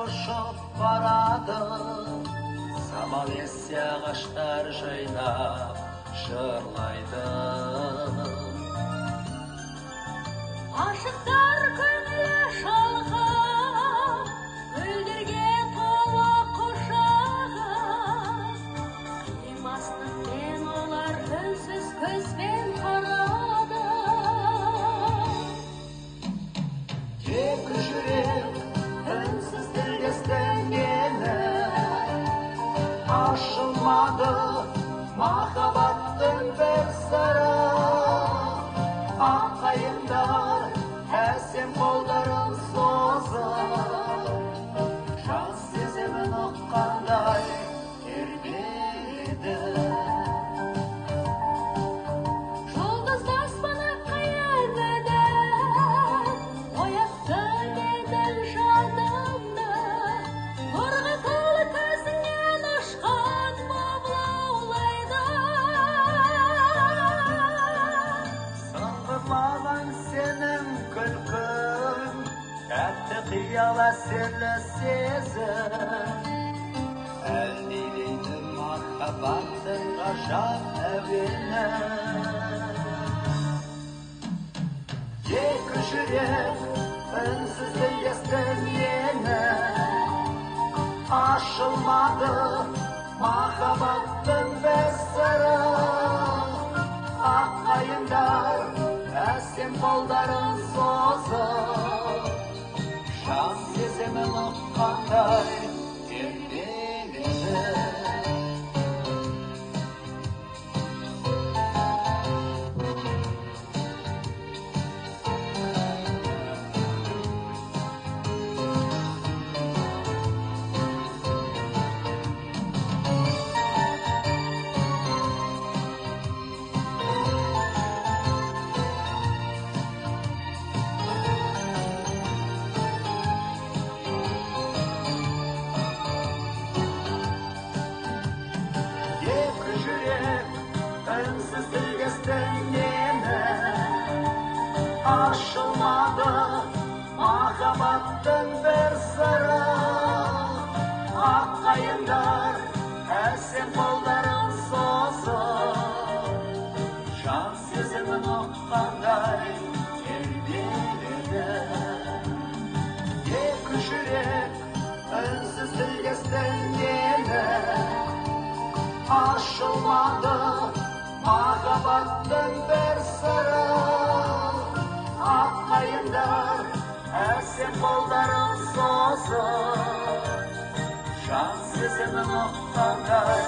ұшып барады, самал ессе ағаштар жайнап жырлайды. Ашықтар көңілі шалқып, гүлдерге толы құшағы, қимастықпен олар үнсіз көзбен қарады. Екі жүрек үнсіз тілдесті мені, ашылмады махаббаттың бір сыры. Аққайыңдар әсем қолдарын созып, жас сезімін ұққандай тербеді. Жұлдызды аспаны қайырды, оятты менің жадымды, нұрға толы көзіңнен ұшқан боп лаулайды. Сыңғырлаған сенің күлкің, тәтті қиял әсерлі сезім, әлдилейді махаббаттың ғажап әуені. Екі жүрек үнсіз тілдесті мені, ашылмады махаббаттың бір сыры. Аққайыңдар әсем қолдарын созып, жан сезімін ұққандай тербеледі. Екі жүрек үнсіз тілдесті мені, ашылмады махаббаттың бір сыры. Аққайыңдар әсем қолдарын созып, жан сезімін ұққандай тербеледі. Екі жүрек үнсіз тілдесті мені, ашылмады махаббаттың бір сыры. Аққайыңдар әсем қолдарын созып, жан сезімін ұққандай